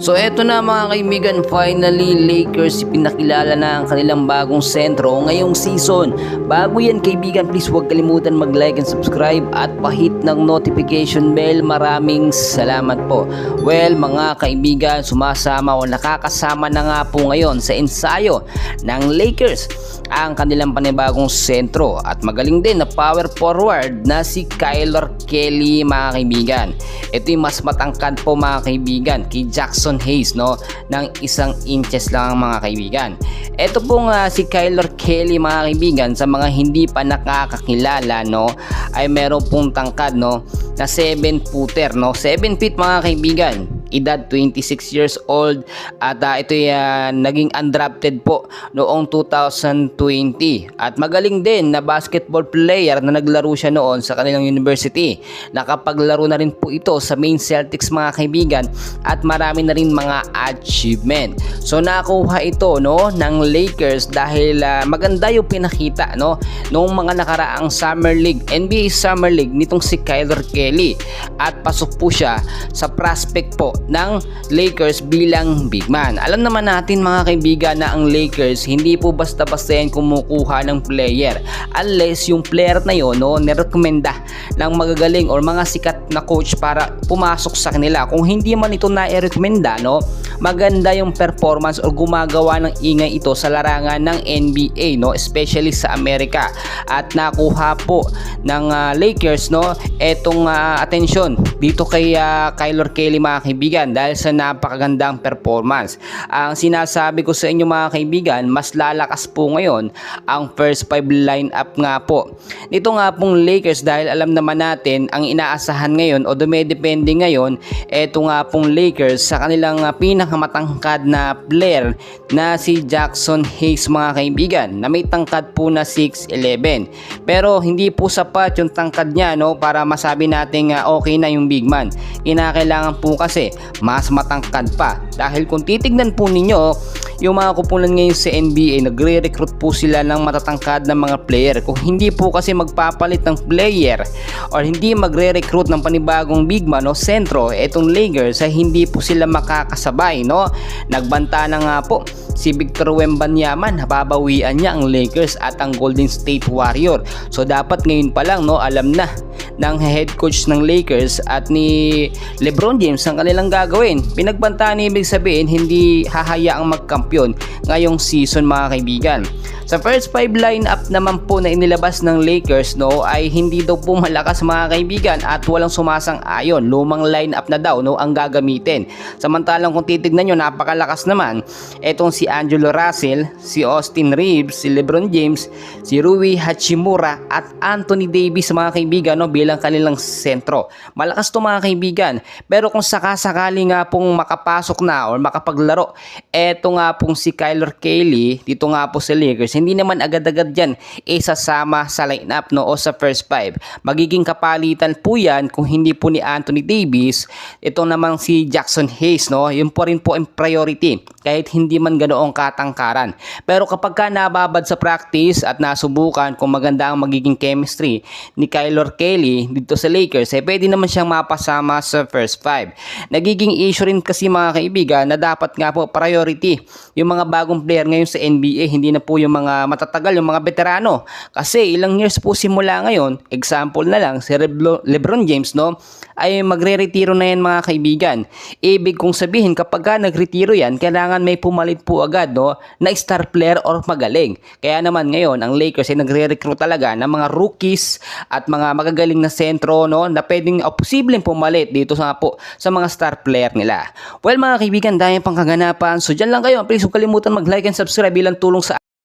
So eto na mga kaibigan, finally Lakers pinakilala na ang kanilang bagong sentro ngayong season. Bago yan kaibigan, please huwag kalimutan mag-like and subscribe at pahit ng notification bell. Maraming salamat po. Well mga kaibigan, sumasama o nakakasama na nga po ngayon sa ensayo ng Lakers ang kanilang panibagong sentro at magaling din na power forward na si Kyler Kelly mga kaibigan. Ito yung mas matangkad po mga kaibigan kay Jackson Hayes, no, ng 1 inches lang mga kaibigan. Ito pong si Kyler Kelly mga kaibigan, sa mga hindi pa nakakakilala, no, ay meron pong tangkad, no, na 7-footer, no, 7 feet mga kaibigan, edad 26 years old at ito naging undrafted po noong 2020 at magaling din na basketball player na naglaro siya noon sa kanilang university. Nakapaglaro na rin po ito sa Maine Celtics mga kaibigan at marami na rin mga achievement. So nakuha ito, no, ng Lakers dahil maganda yung pinakita, no, noong mga nakaraang Summer League, NBA Summer League nitong si Kyler Kelly at pasok po siya sa prospect po ng Lakers bilang big man. Alam naman natin mga kaibigan na ang Lakers hindi po basta-basta yan kumukuha ng player unless yung player na yun, no, nirekomenda ng magagaling or mga sikat na coach para pumasok sa kanila. Kung hindi man ito na-rekomenda, no, maganda yung performance o gumagawa ng ingay ito sa larangan ng NBA, no, especially sa Amerika. At nakuha po ng Lakers, no, etong atensyon dito kay Kyler Kelly mga kaibigan dahil sa napakagandang performance. Ang sinasabi ko sa inyo mga kaibigan, mas lalakas po ngayon ang first 5 lineup nga po nito nga pong Lakers dahil alam naman natin ang inaasahan ngayon o dumedepende ngayon eto nga pong Lakers sa kanilang pinakamatangkad na player na si Jackson Hayes mga kaibigan, na may tangkad po na 6'11". Pero hindi po sapat yung tangkad niya, no, para masabi natin okay na yung big man. Kinakailangan po kasi mas matangkad pa dahil kung titignan po ninyo yung mga kupunan ngayon sa NBA, nagre-recruit po sila ng matatangkad na mga player. Kung hindi po kasi magpapalit ng player or hindi magre-recruit ng panibagong big man o sentro etong Lakers ay hindi po sila makakasabay, no. Nagbanta na nga po si Victor Wembanyama, babawian niya ang Lakers at ang Golden State Warrior. So dapat ngayon pa lang, no, alam na ng head coach ng Lakers at ni LeBron James ang kanilang gagawin. Pinagbantaan ibig sabihin hindi hahayaang magkampiyon ngayong season mga kaibigan. Sa first 5 lineup naman po na inilabas ng Lakers, no, ay hindi daw po malakas mga kaibigan at walang sumasang-ayon. Lumang lineup na daw, no, ang gagamitin. Samantalang kung titignan nyo, napakalakas naman etong si Angelo Russell, si Austin Reeves, si LeBron James, si Rui Hachimura at Anthony Davis mga kaibigan, no, bilang kanilang sentro. Malakas to mga kaibigan. Pero kung sakasakali nga pong makapasok na or makapaglaro eto nga pong si Kyler Kelly dito nga po sa Lakers, hindi naman agad-agad yan isasama sa lineup, no, o sa first 5. Magiging kapalitan po yan kung hindi po ni Anthony Davis ito namang si Jackson Hayes, no. Yun po rin po ang priority kahit hindi man ganoong katangkaran. Pero kapag ka nababad sa practice at nasubukan kung maganda ang magiging chemistry ni Kyler Kelly dito sa Lakers, eh pwede naman siyang mapasama sa first 5. Nagiging issue rin kasi mga kaibigan na dapat nga po priority yung mga bagong player ngayon sa NBA, hindi na po yung mga matatagal, yung mga veterano. Kasi ilang years po simula ngayon, example na lang si LeBron James, no, ay magre-retiro na yan mga kaibigan. Ibig kong sabihin kapag ka nagretiro yan, kailangan may pumalit po agad, no, na star player or magaling. Kaya naman ngayon ang Lakers ay nagre-recruit talaga ng mga rookies at mga magagaling na sentro, no, na pwedeng posibleng pumalit dito sa mga star player nila. Well mga kaibigan, dahil pang kaganapan. So dyan lang kayo. Please huwag kalimutan mag-like and subscribe bilang tulong sa